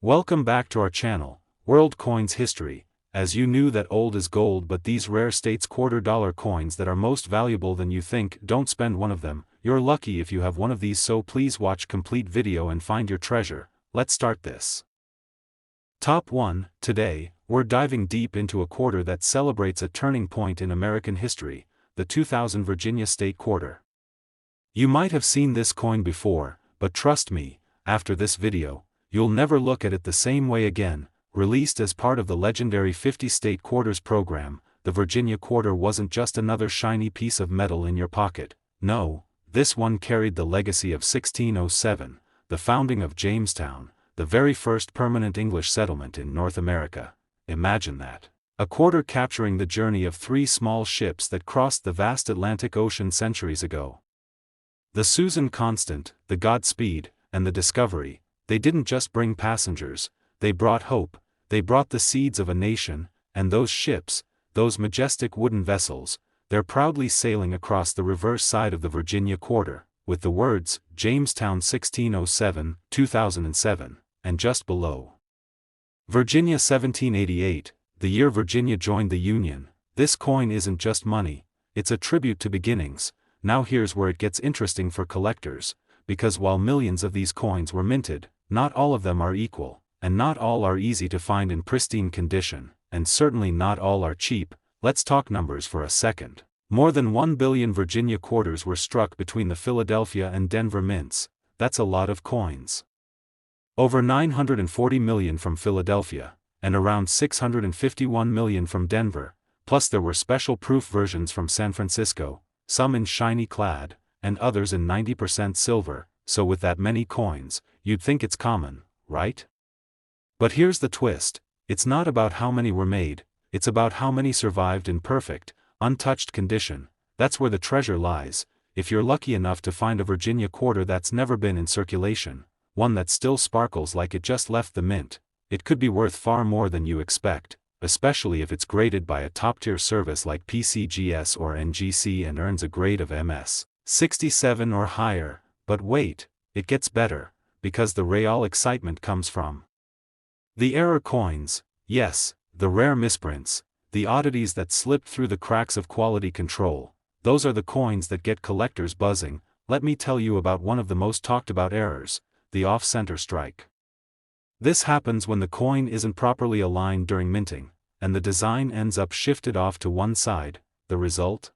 Welcome back to our channel, World Coins History. As you knew that old is gold, but these rare states $quarter coins that are most valuable than you think, don't spend one of them. You're lucky if you have one of these, so please watch complete video and find your treasure. Let's start this. Top 1. Today, we're diving deep into a quarter that celebrates a turning point in American history, the 2000 Virginia State Quarter. You might have seen this coin before, but trust me, after this video, you'll never look at it the same way again. Released as part of the legendary 50 state quarters program, the Virginia Quarter wasn't just another shiny piece of metal in your pocket. No, this one carried the legacy of 1607, the founding of Jamestown, the very first permanent English settlement in North America. Imagine that. A quarter capturing the journey of three small ships that crossed the vast Atlantic Ocean centuries ago. The Susan Constant, the Godspeed, and the Discovery. They didn't just bring passengers, they brought hope, they brought the seeds of a nation, and those ships, those majestic wooden vessels, they're proudly sailing across the reverse side of the Virginia Quarter, with the words, Jamestown 1607, 2007, and just below. Virginia 1788, the year Virginia joined the Union. This coin isn't just money, it's a tribute to beginnings. Now here's where it gets interesting for collectors, because while millions of these coins were minted, not all of them are equal, and not all are easy to find in pristine condition, and certainly not all are cheap. Let's talk numbers for a second. More than 1 billion Virginia quarters were struck between the Philadelphia and Denver mints. That's a lot of coins. Over 940 million from Philadelphia, and around 651 million from Denver, plus there were special proof versions from San Francisco, some in shiny clad, and others in 90% silver. So with that many coins, you'd think it's common, right? But here's the twist, it's not about how many were made, it's about how many survived in perfect, untouched condition. That's where the treasure lies. If you're lucky enough to find a Virginia quarter that's never been in circulation, one that still sparkles like it just left the mint, it could be worth far more than you expect, especially if it's graded by a top-tier service like PCGS or NGC and earns a grade of MS 67 or higher. But wait, it gets better, because the real excitement comes from the error coins. Yes, the rare misprints, the oddities that slipped through the cracks of quality control. Those are the coins that get collectors buzzing. Let me tell you about one of the most talked about errors, the off-center strike. This happens when the coin isn't properly aligned during minting, and the design ends up shifted off to one side. The result?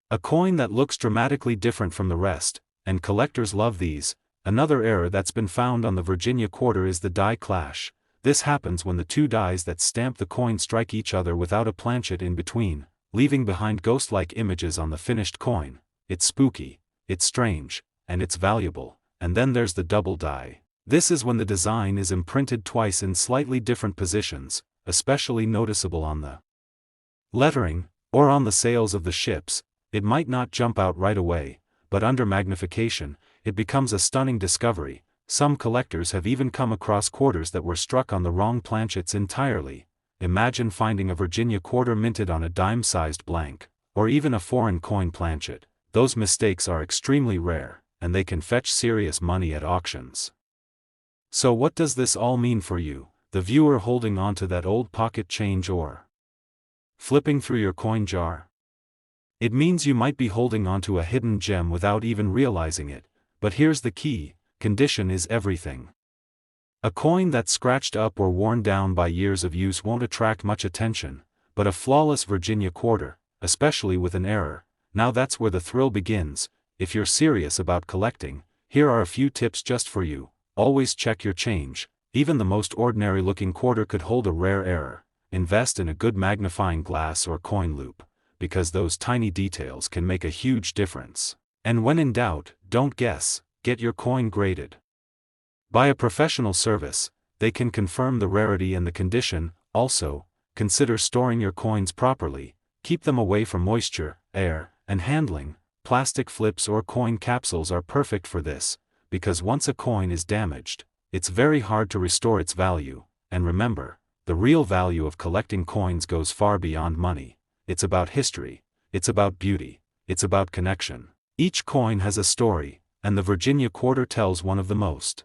A coin that looks dramatically different from the rest, and collectors love these. Another error that's been found on the Virginia quarter is the die clash. This happens when the two dies that stamp the coin strike each other without a planchet in between, leaving behind ghost-like images on the finished coin. It's spooky, it's strange, and it's valuable. And then there's the double die. This is when the design is imprinted twice in slightly different positions, especially noticeable on the lettering, or on the sails of the ships. It might not jump out right away, but under magnification, it becomes a stunning discovery. Some collectors have even come across quarters that were struck on the wrong planchets entirely. Imagine finding a Virginia quarter minted on a dime-sized blank, or even a foreign coin planchet. Those mistakes are extremely rare, and they can fetch serious money at auctions. So what does this all mean for you, the viewer holding on to that old pocket change or flipping through your coin jar? It means you might be holding onto a hidden gem without even realizing it. But here's the key, condition is everything. A coin that's scratched up or worn down by years of use won't attract much attention, but a flawless Virginia quarter, especially with an error, now that's where the thrill begins. If you're serious about collecting, here are a few tips just for you. Always check your change. Even the most ordinary looking quarter could hold a rare error. Invest in a good magnifying glass or coin loop, because those tiny details can make a huge difference. And when in doubt, don't guess, get your coin graded by a professional service. They can confirm the rarity and the condition. Also, consider storing your coins properly. Keep them away from moisture, air, and handling. Plastic flips or coin capsules are perfect for this, because once a coin is damaged, it's very hard to restore its value. And remember, the real value of collecting coins goes far beyond money. It's about history, it's about beauty, it's about connection. Each coin has a story, and the Virginia quarter tells one of the most.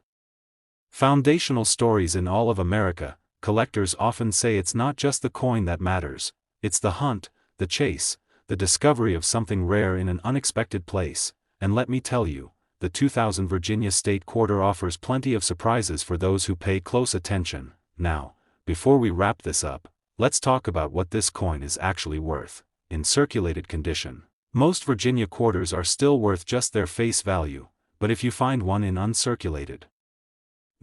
Foundational stories in all of America. Collectors often say it's not just the coin that matters, it's the hunt, the chase, the discovery of something rare in an unexpected place, and let me tell you, the 2000 Virginia State Quarter offers plenty of surprises for those who pay close attention. Now, before we wrap this up, let's talk about what this coin is actually worth, in circulated condition. Most Virginia quarters are still worth just their face value, but if you find one in uncirculated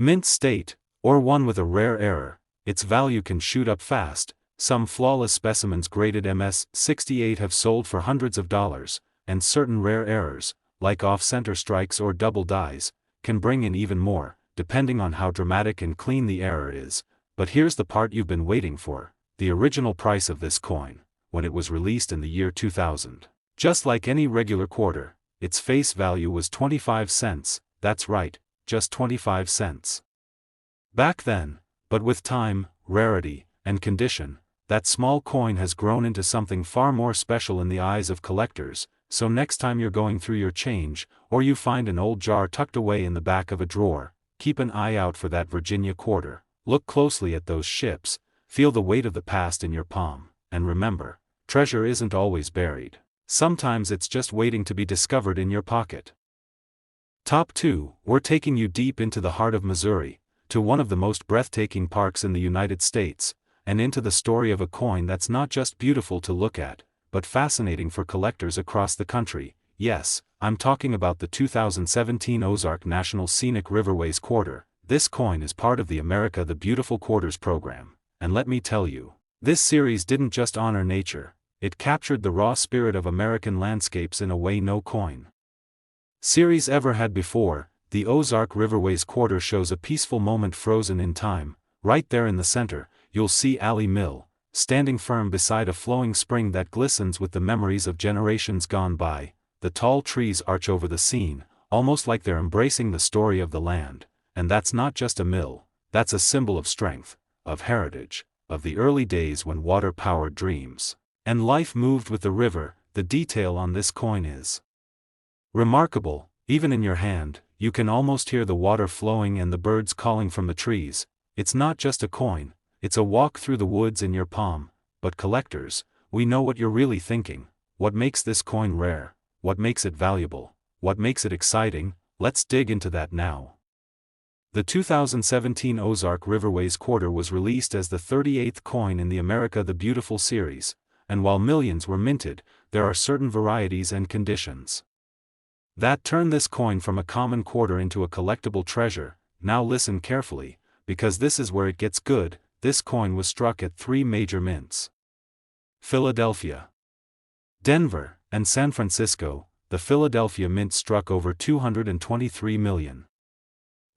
mint state, or one with a rare error, its value can shoot up fast. Some flawless specimens graded MS-68 have sold for hundreds of dollars, and certain rare errors, like off-center strikes or double dies, can bring in even more, depending on how dramatic and clean the error is. But here's the part you've been waiting for: the original price of this coin, when it was released in the year 2000. Just like any regular quarter, its face value was 25 cents, that's right, just 25 cents. Back then, but with time, rarity, and condition, that small coin has grown into something far more special in the eyes of collectors. So next time you're going through your change, or you find an old jar tucked away in the back of a drawer, keep an eye out for that Virginia quarter. Look closely at those ships, feel the weight of the past in your palm, and remember, treasure isn't always buried. Sometimes it's just waiting to be discovered in your pocket. Top 2, we're taking you deep into the heart of Missouri, to one of the most breathtaking parks in the United States, and into the story of a coin that's not just beautiful to look at, but fascinating for collectors across the country. Yes, I'm talking about the 2017 Ozark National Scenic Riverways Quarter. This coin is part of the America the Beautiful Quarters program, and let me tell you, this series didn't just honor nature, it captured the raw spirit of American landscapes in a way no coin series ever had before. The Ozark Riverways Quarter shows a peaceful moment frozen in time. Right there in the center, you'll see Alley Mill, standing firm beside a flowing spring that glistens with the memories of generations gone by. The tall trees arch over the scene, almost like they're embracing the story of the land. And that's not just a mill, that's a symbol of strength, of heritage, of the early days when water powered dreams, and life moved with the river. The detail on this coin is remarkable. Even in your hand, you can almost hear the water flowing and the birds calling from the trees. It's not just a coin, it's a walk through the woods in your palm. But collectors, we know what you're really thinking. What makes this coin rare? What makes it valuable? What makes it exciting? Let's dig into that now. The 2017 Ozark Riverways Quarter was released as the 38th coin in the America the Beautiful series, and while millions were minted, there are certain varieties and conditions that turn this coin from a common quarter into a collectible treasure. Now listen carefully, because this is where it gets good. This coin was struck at 3 major mints: Philadelphia, Denver, and San Francisco. The Philadelphia mint struck over 223 million.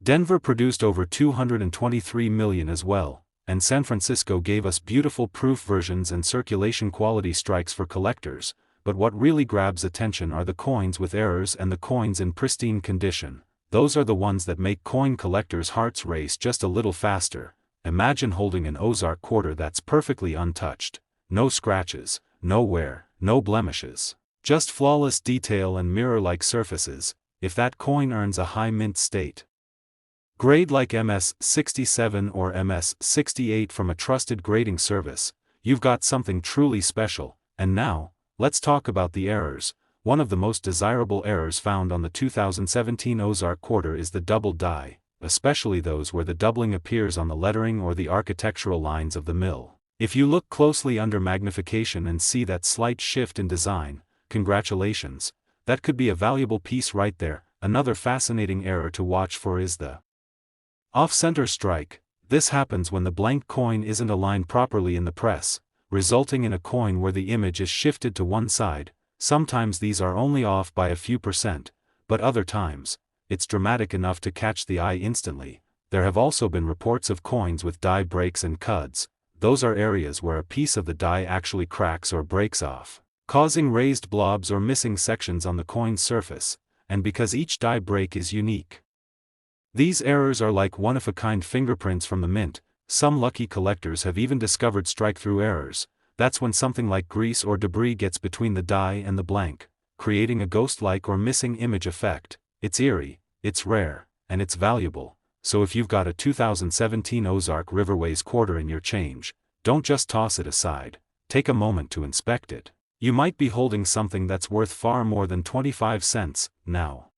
Denver produced over 223 million as well, and San Francisco gave us beautiful proof versions and circulation quality strikes for collectors. But what really grabs attention are the coins with errors and the coins in pristine condition. Those are the ones that make coin collectors' hearts race just a little faster. Imagine holding an Ozark quarter that's perfectly untouched. No scratches, no wear, no blemishes. Just flawless detail and mirror-like surfaces. If that coin earns a high mint state grade like MS-67 or MS-68 from a trusted grading service, you've got something truly special. And now, let's talk about the errors. One of the most desirable errors found on the 2017 Ozark quarter is the double die, especially those where the doubling appears on the lettering or the architectural lines of the mill. If you look closely under magnification and see that slight shift in design, congratulations, that could be a valuable piece right there. Another fascinating error to watch for is the off-center strike. This happens when the blank coin isn't aligned properly in the press, resulting in a coin where the image is shifted to one side. Sometimes these are only off by a few percent, but other times, it's dramatic enough to catch the eye instantly. There have also been reports of coins with die breaks and cuds. Those are areas where a piece of the die actually cracks or breaks off, causing raised blobs or missing sections on the coin's surface. And because each die break is unique, these errors are like one-of-a-kind fingerprints from the mint. Some lucky collectors have even discovered strike-through errors. That's when something like grease or debris gets between the die and the blank, creating a ghost-like or missing image effect. It's eerie, it's rare, and it's valuable. so if you've got a 2017 Ozark Riverways quarter in your change, don't just toss it aside, take a moment to inspect it. You might be holding something that's worth far more than 25 cents, now.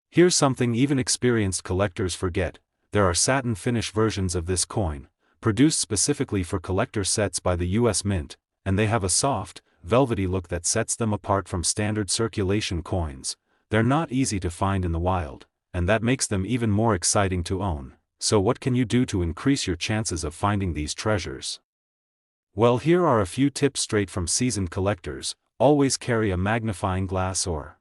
Here's something even experienced collectors forget: there are satin finish versions of this coin, produced specifically for collector sets by the US Mint, and they have a soft, velvety look that sets them apart from standard circulation coins. They're not easy to find in the wild, and that makes them even more exciting to own. So what can you do to increase your chances of finding these treasures? Well, here are a few tips straight from seasoned collectors. Always carry a magnifying glass or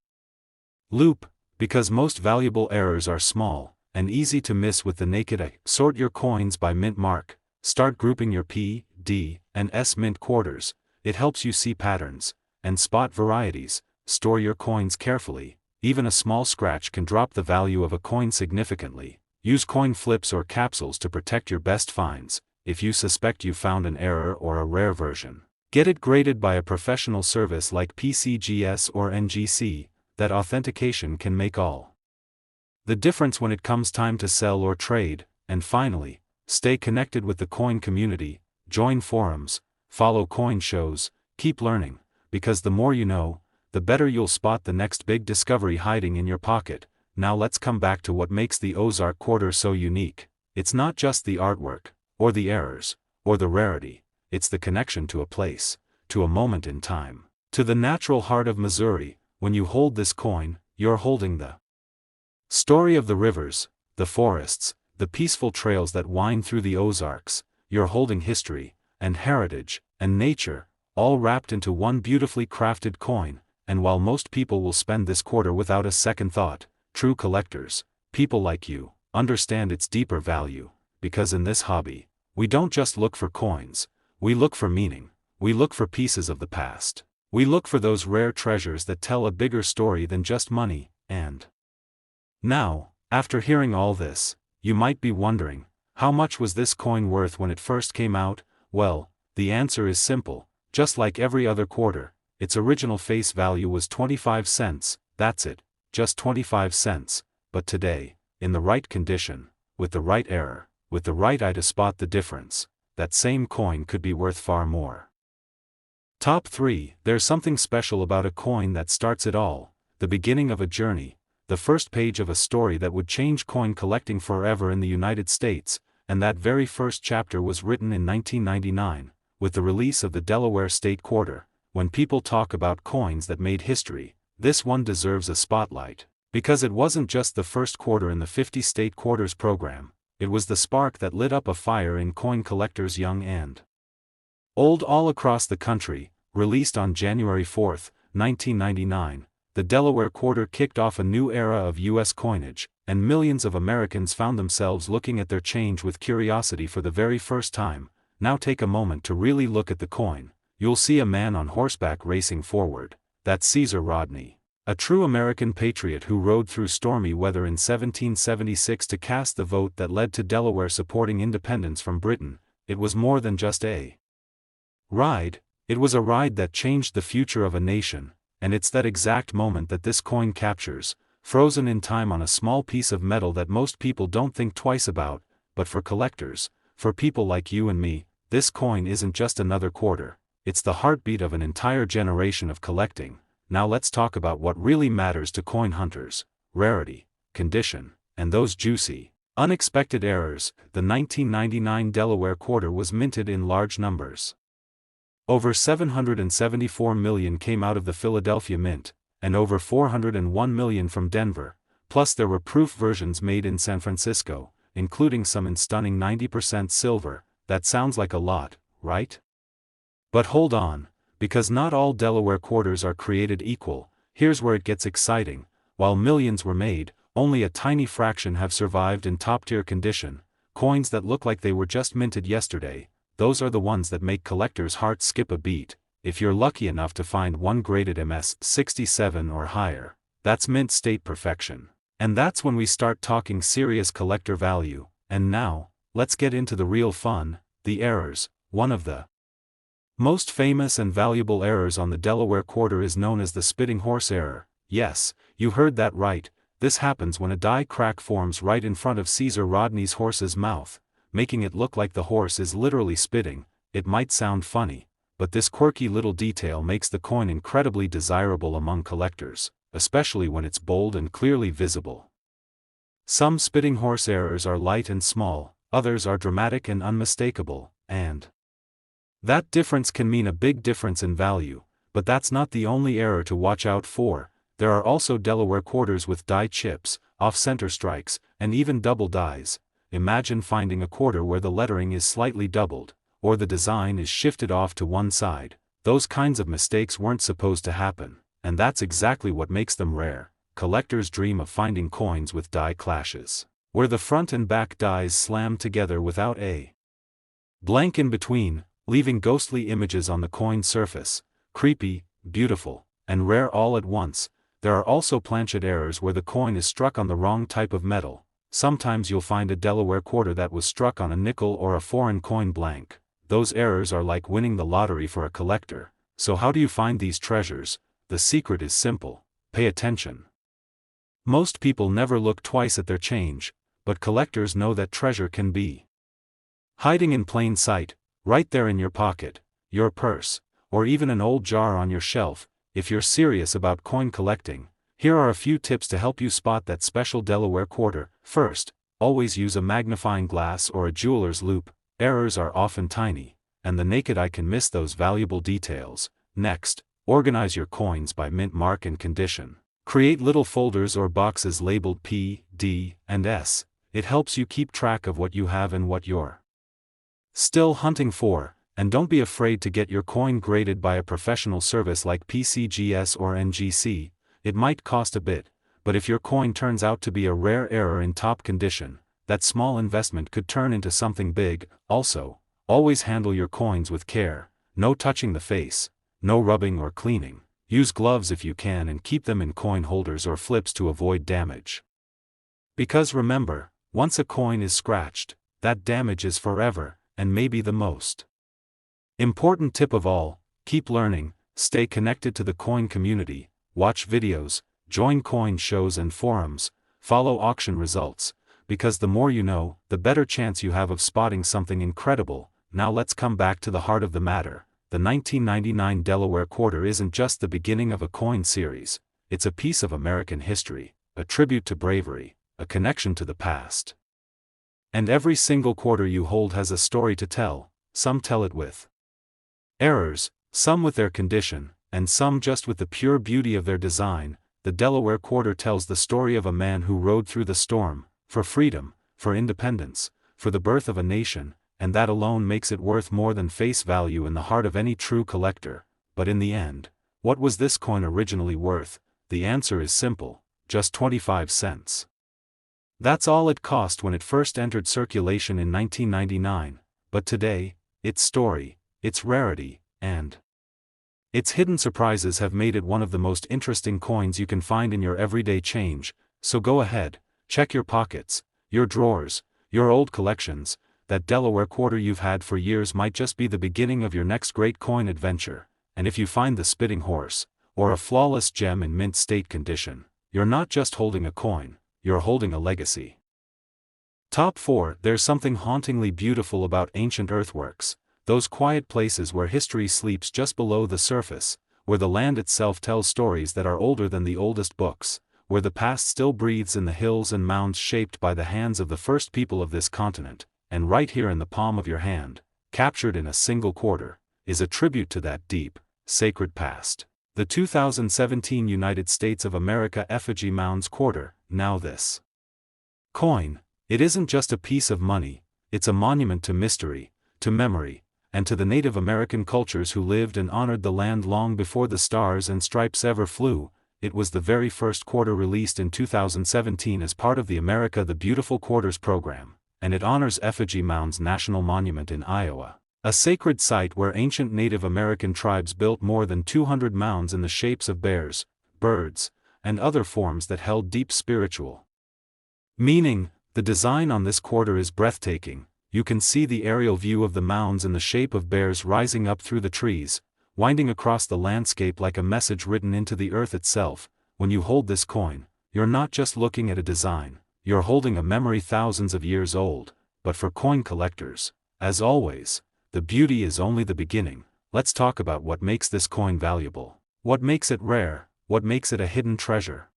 loupe, because most valuable errors are small and easy to miss with the naked eye. Sort your coins by mint mark. Start grouping your P, D, and S mint quarters. It helps you see patterns and spot varieties. Store your coins carefully. Even a small scratch can drop the value of a coin significantly. Use coin flips or capsules to protect your best finds. If you suspect you found an error or a rare version, get it graded by a professional service like PCGS or NGC. That authentication can make all the difference when it comes time to sell or trade. And finally, stay connected with the coin community. Join forums, follow coin shows, keep learning, because the more you know, the better you'll spot the next big discovery hiding in your pocket. Now let's come back to what makes the Ozark quarter so unique. It's not just the artwork, or the errors, or the rarity. It's the connection to a place, to a moment in time, to the natural heart of Missouri. When you hold this coin, you're holding the story of the rivers, the forests, the peaceful trails that wind through the Ozarks. You're holding history, and heritage, and nature, all wrapped into one beautifully crafted coin. And while most people will spend this quarter without a second thought, true collectors, people like you, understand its deeper value. Because in this hobby, we don't just look for coins, we look for meaning, we look for pieces of the past. We look for those rare treasures that tell a bigger story than just money. And now, after hearing all this, you might be wondering, how much was this coin worth when it first came out? Well, the answer is simple. Just like every other quarter, its original face value was 25 cents, that's it, just 25 cents. But today, in the right condition, with the right error, with the right eye to spot the difference, that same coin could be worth far more. Top 3. There's something special about a coin that starts it all, the beginning of a journey, the first page of a story that would change coin collecting forever in the United States, and that very first chapter was written in 1999, with the release of the Delaware State Quarter. When people talk about coins that made history, this one deserves a spotlight, because it wasn't just the first quarter in the 50 state quarters program, it was the spark that lit up a fire in coin collectors young and old all across the country. Released on January 4, 1999, the Delaware Quarter kicked off a new era of U.S. coinage, and millions of Americans found themselves looking at their change with curiosity for the very first time. Now take a moment to really look at the coin. You'll see a man on horseback racing forward. That's Caesar Rodney, a true American patriot who rode through stormy weather in 1776 to cast the vote that led to Delaware supporting independence from Britain. It was more than just a ride, it was a ride that changed the future of a nation, and it's that exact moment that this coin captures, frozen in time on a small piece of metal that most people don't think twice about. But for collectors, for people like you and me, this coin isn't just another quarter, it's the heartbeat of an entire generation of collecting. Now let's talk about what really matters to coin hunters: rarity, condition, and those juicy, unexpected errors. The 1999 Delaware Quarter was minted in large numbers. Over 774 million came out of the Philadelphia Mint, and over 401 million from Denver, plus there were proof versions made in San Francisco, including some in stunning 90% silver. That sounds like a lot, right? But hold on, because not all Delaware quarters are created equal. Here's where it gets exciting. While millions were made, only a tiny fraction have survived in top-tier condition. Coins that look like they were just minted yesterday, those are the ones that make collectors' hearts skip a beat. If you're lucky enough to find one graded MS 67 or higher, that's mint state perfection. And that's when we start talking serious collector value. And now, let's get into the real fun, the errors. One of the most famous and valuable errors on the Delaware Quarter is known as the spitting horse error. Yes, you heard that right. This happens when a die crack forms right in front of Caesar Rodney's horse's mouth, making it look like the horse is literally spitting. It might sound funny, but this quirky little detail makes the coin incredibly desirable among collectors, especially when it's bold and clearly visible. Some spitting horse errors are light and small, others are dramatic and unmistakable, and that difference can mean a big difference in value. But that's not the only error to watch out for. There are also Delaware quarters with die chips, off-center strikes, and even double dies. Imagine finding a quarter where the lettering is slightly doubled, or the design is shifted off to one side. Those kinds of mistakes weren't supposed to happen, and that's exactly what makes them rare. Collectors dream of finding coins with die clashes, where the front and back dies slam together without a blank in between, leaving ghostly images on the coin surface. Creepy, beautiful, and rare all at once. There are also planchet errors where the coin is struck on the wrong type of metal. Sometimes you'll find a Delaware quarter that was struck on a nickel or a foreign coin blank. Those errors are like winning the lottery for a collector. So how do you find these treasures? The secret is simple: pay attention. Most people never look twice at their change, but collectors know that treasure can be hiding in plain sight, right there in your pocket, your purse, or even an old jar on your shelf. If you're serious about coin collecting, here are a few tips to help you spot that special Delaware quarter. First, always use a magnifying glass or a jeweler's loupe. Errors are often tiny, and the naked eye can miss those valuable details. Next, organize your coins by mint mark and condition. Create little folders or boxes labeled P, D, and S. It helps you keep track of what you have and what you're still hunting for. And don't be afraid to get your coin graded by a professional service like PCGS or NGC. It might cost a bit, but if your coin turns out to be a rare error in top condition, that small investment could turn into something big. Also, always handle your coins with care. No touching the face, no rubbing or cleaning. Use gloves if you can, and keep them in coin holders or flips to avoid damage. Because remember, once a coin is scratched, that damage is forever, and maybe the most important tip of all: keep learning, stay connected to the coin community, watch videos, join coin shows and forums, follow auction results, because the more you know, the better chance you have of spotting something incredible. Now let's come back to the heart of the matter. The 1999 Delaware quarter isn't just the beginning of a coin series, it's a piece of American history, a tribute to bravery, a connection to the past. And every single quarter you hold has a story to tell. Some tell it with errors, some with their condition, and some just with the pure beauty of their design. The Delaware quarter tells the story of a man who rode through the storm, for freedom, for independence, for the birth of a nation, and that alone makes it worth more than face value in the heart of any true collector. But in the end, what was this coin originally worth? The answer is simple: just 25 cents. That's all it cost when it first entered circulation in 1999, but today, its story, its rarity, and its hidden surprises have made it one of the most interesting coins you can find in your everyday change. So go ahead, check your pockets, your drawers, your old collections. That Delaware quarter you've had for years might just be the beginning of your next great coin adventure. And if you find the spitting horse, or a flawless gem in mint state condition, you're not just holding a coin, you're holding a legacy. Top 4. There's something hauntingly beautiful about ancient earthworks. Those quiet places where history sleeps just below the surface, where the land itself tells stories that are older than the oldest books, where the past still breathes in the hills and mounds shaped by the hands of the first people of this continent. And right here in the palm of your hand, captured in a single quarter, is a tribute to that deep, sacred past. The 2017 United States of America Effigy Mounds quarter. Now this coin, it isn't just a piece of money, it's a monument to mystery, to memory, and to the Native American cultures who lived and honored the land long before the stars and stripes ever flew. It was the very first quarter released in 2017 as part of the America the Beautiful Quarters program, and it honors Effigy Mounds National Monument in Iowa, a sacred site where ancient Native American tribes built more than 200 mounds in the shapes of bears, birds, and other forms that held deep spiritual meaning. The design on this quarter is breathtaking. You can see the aerial view of the mounds in the shape of bears rising up through the trees, winding across the landscape like a message written into the earth itself. When you hold this coin, you're not just looking at a design, you're holding a memory thousands of years old. But for coin collectors, as always, the beauty is only the beginning. Let's talk about what makes this coin valuable. What makes it rare, what makes it a hidden treasure.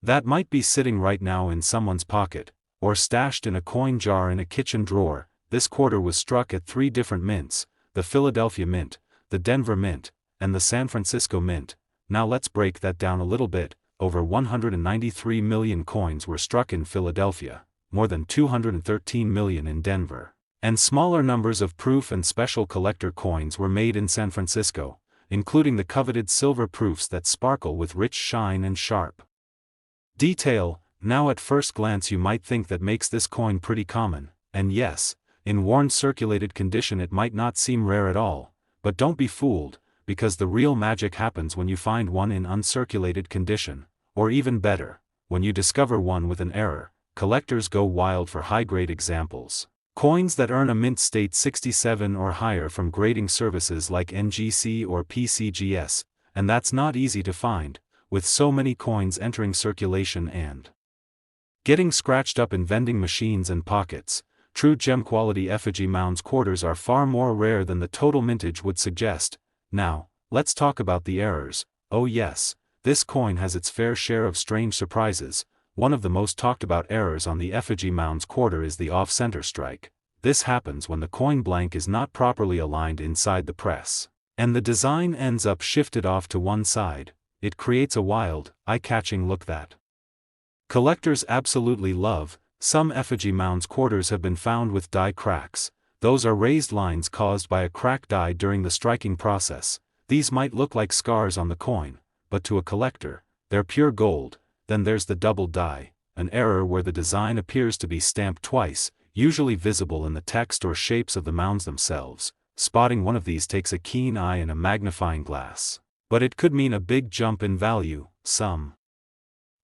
That might be sitting right now in someone's pocket, or stashed in a coin jar in a kitchen drawer. This quarter was struck at 3 different mints, the Philadelphia Mint, the Denver Mint, and the San Francisco Mint. Now let's break that down a little bit. Over 193 million coins were struck in Philadelphia, more than 213 million in Denver, and smaller numbers of proof and special collector coins were made in San Francisco, including the coveted silver proofs that sparkle with rich shine and sharp detail. Now at first glance you might think that makes this coin pretty common, and yes, in worn circulated condition it might not seem rare at all, but don't be fooled, because the real magic happens when you find one in uncirculated condition, or even better, when you discover one with an error. Collectors go wild for high-grade examples. Coins that earn a mint state 67 or higher from grading services like NGC or PCGS, and that's not easy to find, with so many coins entering circulation and getting scratched up in vending machines and pockets. True gem-quality effigy Mounds quarters are far more rare than the total mintage would suggest. Now, let's talk about the errors. Oh yes, this coin has its fair share of strange surprises. One of the most talked about errors on the effigy Mounds quarter is the off-center strike. This happens when the coin blank is not properly aligned inside the press, and the design ends up shifted off to one side. It creates a wild, eye-catching look that collectors absolutely love. Some effigy Mounds quarters have been found with die cracks. Those are raised lines caused by a cracked die during the striking process. These might look like scars on the coin, but to a collector, they're pure gold. Then there's the double die, an error where the design appears to be stamped twice, usually visible in the text or shapes of the mounds themselves. Spotting one of these takes a keen eye and a magnifying glass, but it could mean a big jump in value. Some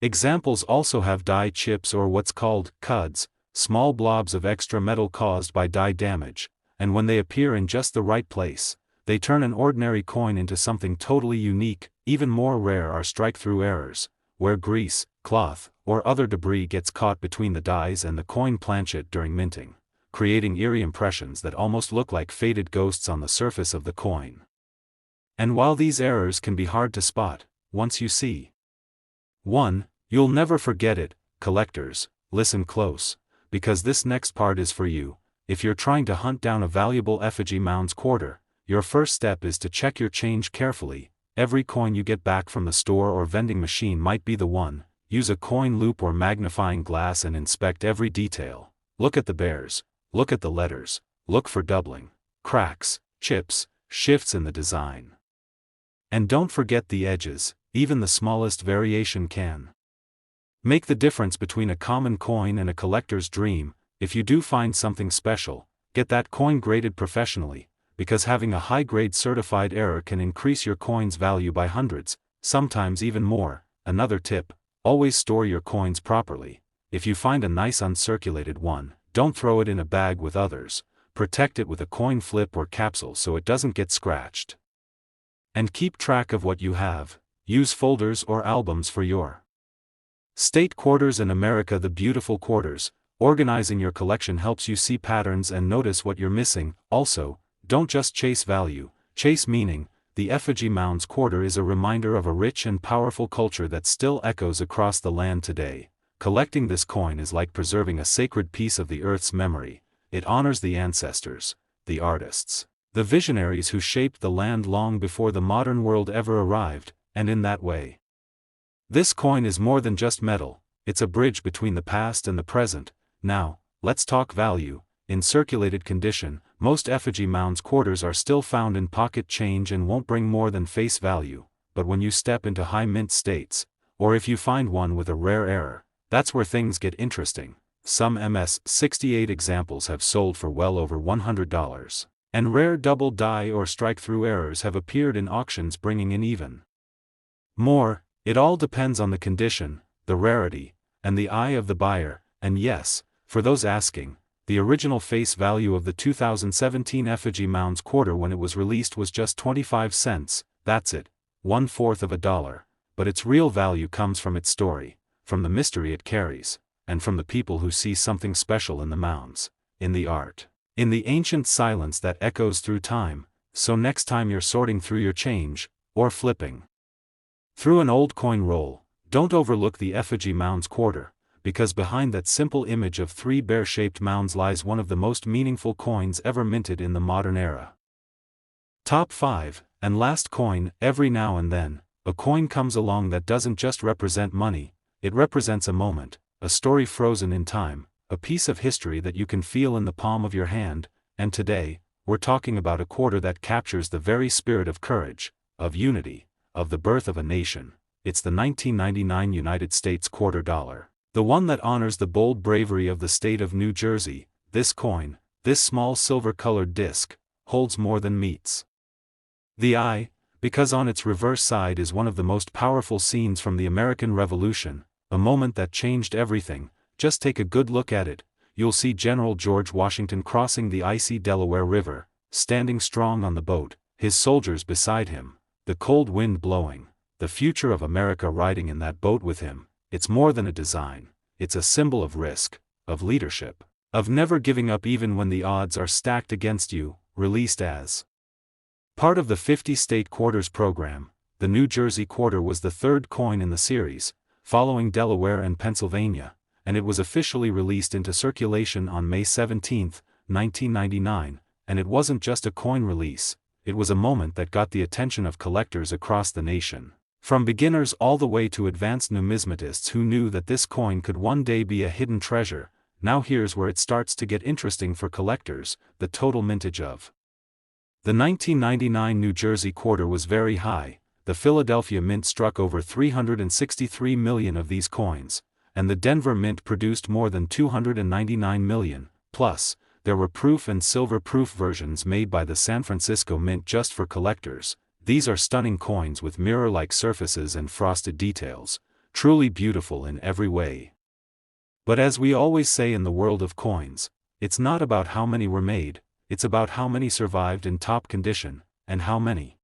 examples also have die chips or what's called cuds, small blobs of extra metal caused by die damage, and when they appear in just the right place, they turn an ordinary coin into something totally unique. Even more rare are strike-through errors, where grease, cloth, or other debris gets caught between the dies and the coin planchet during minting, creating eerie impressions that almost look like faded ghosts on the surface of the coin. And while these errors can be hard to spot, once you see one, you'll never forget it. Collectors, listen close, because this next part is for you. If you're trying to hunt down a valuable effigy Mounds quarter, your first step is to check your change carefully. Every coin you get back from the store or vending machine might be the one. Use a coin loop or magnifying glass and inspect every detail. Look at the bears, look at the letters, look for doubling, cracks, chips, shifts in the design. And don't forget the edges. Even the smallest variation can make the difference between a common coin and a collector's dream. If you do find something special, get that coin graded professionally, because having a high-grade certified error can increase your coin's value by hundreds, sometimes even more. Another tip, always store your coins properly. If you find a nice uncirculated one, don't throw it in a bag with others. Protect it with a coin flip or capsule so it doesn't get scratched. And keep track of what you have. Use folders or albums for your state quarters in America. The beautiful quarters. Organizing your collection helps you see patterns and notice what you're missing. Also, don't just chase value, chase meaning. The effigy Mounds quarter is a reminder of a rich and powerful culture that still echoes across the land today. Collecting this coin is like preserving a sacred piece of the earth's memory. It honors the ancestors, the artists, the visionaries who shaped the land long before the modern world ever arrived. And in that way, this coin is more than just metal, it's a bridge between the past and the present. Now, let's talk value. In circulated condition, most effigy Mounds quarters are still found in pocket change and won't bring more than face value, but when you step into high mint states, or if you find one with a rare error, that's where things get interesting. Some MS-68 examples have sold for well over $100, and rare double die or strike-through errors have appeared in auctions bringing in even more. It all depends on the condition, the rarity, and the eye of the buyer. And yes, for those asking, the original face value of the 2017 effigy Mounds quarter when it was released was just 25 cents, that's it, 1/4 of a dollar, but its real value comes from its story, from the mystery it carries, and from the people who see something special in the mounds, in the art, in the ancient silence that echoes through time. So next time you're sorting through your change, or flipping through an old coin roll, don't overlook the Effigy Mounds quarter, because behind that simple image of three bear-shaped mounds lies one of the most meaningful coins ever minted in the modern era. Top 5, and last coin. Every now and then, a coin comes along that doesn't just represent money, it represents a moment, a story frozen in time, a piece of history that you can feel in the palm of your hand. And today, we're talking about a quarter that captures the very spirit of courage, of unity, of the birth of a nation. It's the 1999 United States quarter dollar. The one that honors the bold bravery of the state of New Jersey. This coin, this small silver-colored disc, holds more than meets the eye, because on its reverse side is one of the most powerful scenes from the American Revolution, a moment that changed everything. Just take a good look at it. You'll see General George Washington crossing the icy Delaware River, standing strong on the boat, his soldiers beside him, the cold wind blowing, the future of America riding in that boat with him. It's more than a design, it's a symbol of risk, of leadership, of never giving up even when the odds are stacked against you. Released as part of the 50-state quarters program, the New Jersey quarter was the third coin in the series, following Delaware and Pennsylvania, and it was officially released into circulation on May 17, 1999, and it wasn't just a coin release, it was a moment that got the attention of collectors across the nation. From beginners all the way to advanced numismatists who knew that this coin could one day be a hidden treasure. Now here's where it starts to get interesting for collectors. The total mintage of the 1999 New Jersey quarter was very high. The Philadelphia Mint struck over 363 million of these coins, and the Denver Mint produced more than 299 million. Plus, there were proof and silver-proof versions made by the San Francisco Mint just for collectors. These are stunning coins with mirror-like surfaces and frosted details, truly beautiful in every way. But as we always say in the world of coins, it's not about how many were made, it's about how many survived in top condition, and how many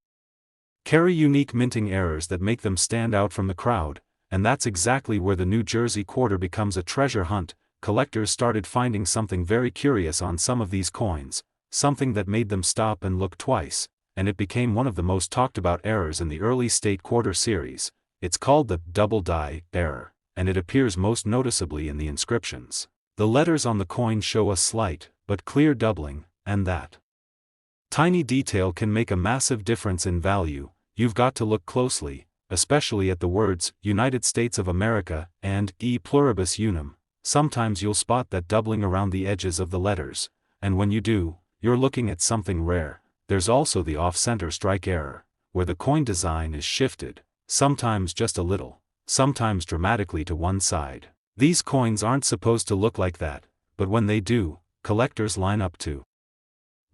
carry unique minting errors that make them stand out from the crowd. And that's exactly where the New Jersey quarter becomes a treasure hunt. Collectors started finding something very curious on some of these coins, something that made them stop and look twice, and it became one of the most talked about errors in the early state quarter series. It's called the double die error, and it appears most noticeably in the inscriptions. The letters on the coin show a slight, but clear doubling, and that tiny detail can make a massive difference in value. You've got to look closely, especially at the words United States of America and E pluribus unum. Sometimes you'll spot that doubling around the edges of the letters, and when you do, you're looking at something rare. There's also the off-center strike error, where the coin design is shifted, sometimes just a little, sometimes dramatically to one side. These coins aren't supposed to look like that, but when they do, collectors line up to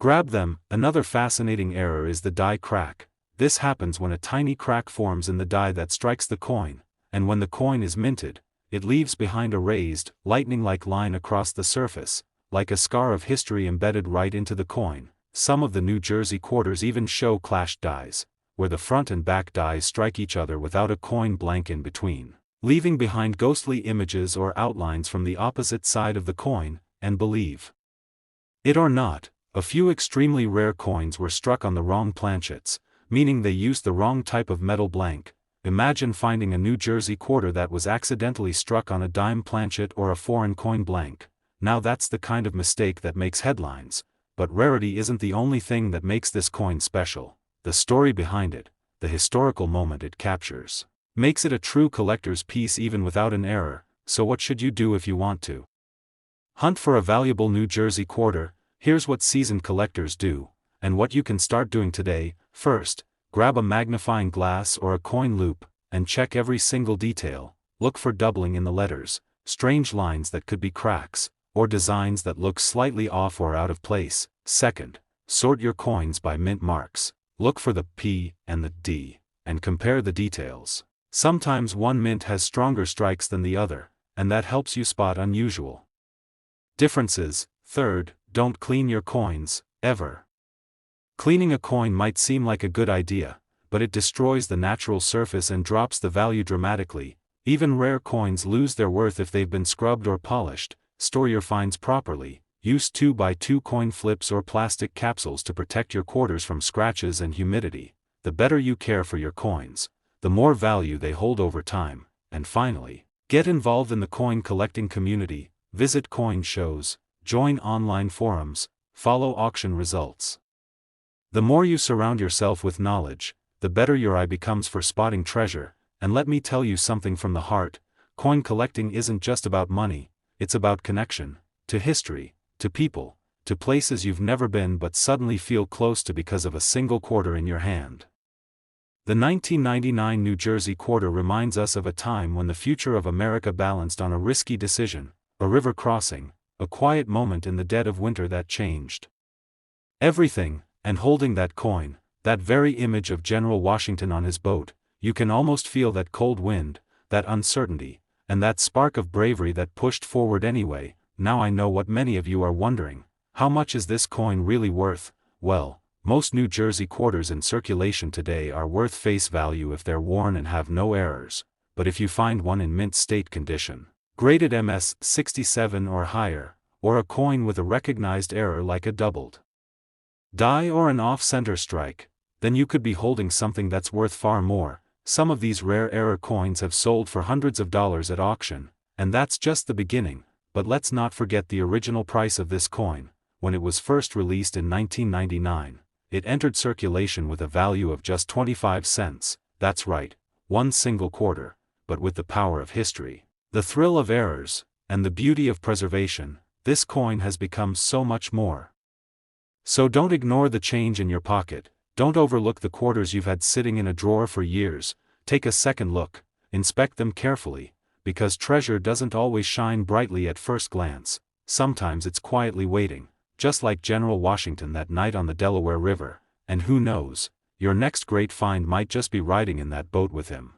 grab them. Another fascinating error is the die crack. This happens when a tiny crack forms in the die that strikes the coin, and when the coin is minted, it leaves behind a raised, lightning-like line across the surface, like a scar of history embedded right into the coin. Some of the New Jersey quarters even show clashed dies, where the front and back dies strike each other without a coin blank in between, leaving behind ghostly images or outlines from the opposite side of the coin. And believe it or not, a few extremely rare coins were struck on the wrong planchets, meaning they used the wrong type of metal blank. Imagine finding a New Jersey quarter that was accidentally struck on a dime planchet or a foreign coin blank. Now that's the kind of mistake that makes headlines. But rarity isn't the only thing that makes this coin special. The story behind it, the historical moment it captures, makes it a true collector's piece even without an error. So what should you do if you want to hunt for a valuable New Jersey quarter? Here's what seasoned collectors do, and what you can start doing today. First, grab a magnifying glass or a coin loop, and check every single detail. Look for doubling in the letters, strange lines that could be cracks, or designs that look slightly off or out of place. Second, sort your coins by mint marks. Look for the P and the D, and compare the details. Sometimes one mint has stronger strikes than the other, and that helps you spot unusual differences. Third, don't clean your coins, ever. Cleaning a coin might seem like a good idea, but it destroys the natural surface and drops the value dramatically. Even rare coins lose their worth if they've been scrubbed or polished. Store your finds properly. Use 2x2 coin flips or plastic capsules to protect your quarters from scratches and humidity. The better you care for your coins, the more value they hold over time. And finally, get involved in the coin collecting community. Visit coin shows, join online forums, follow auction results. The more you surround yourself with knowledge, the better your eye becomes for spotting treasure. And let me tell you something from the heart, coin collecting isn't just about money, it's about connection, to history, to people, to places you've never been but suddenly feel close to because of a single quarter in your hand. The 1999 New Jersey quarter reminds us of a time when the future of America balanced on a risky decision, a river crossing, a quiet moment in the dead of winter that changed everything. And holding that coin, that very image of General Washington on his boat, you can almost feel that cold wind, that uncertainty, and that spark of bravery that pushed forward anyway. Now I know what many of you are wondering: how much is this coin really worth? Well, most New Jersey quarters in circulation today are worth face value if they're worn and have no errors, but if you find one in mint state condition, graded MS 67 or higher, or a coin with a recognized error like a doubled die or an off-center strike, then you could be holding something that's worth far more. Some of these rare error coins have sold for hundreds of dollars at auction, and that's just the beginning. But let's not forget the original price of this coin. When it was first released in 1999, it entered circulation with a value of just 25 cents, that's right, one single quarter. But with the power of history, the thrill of errors, and the beauty of preservation, this coin has become so much more. So don't ignore the change in your pocket, don't overlook the quarters you've had sitting in a drawer for years. Take a second look, inspect them carefully, because treasure doesn't always shine brightly at first glance. Sometimes it's quietly waiting, just like General Washington that night on the Delaware River, and who knows, your next great find might just be riding in that boat with him.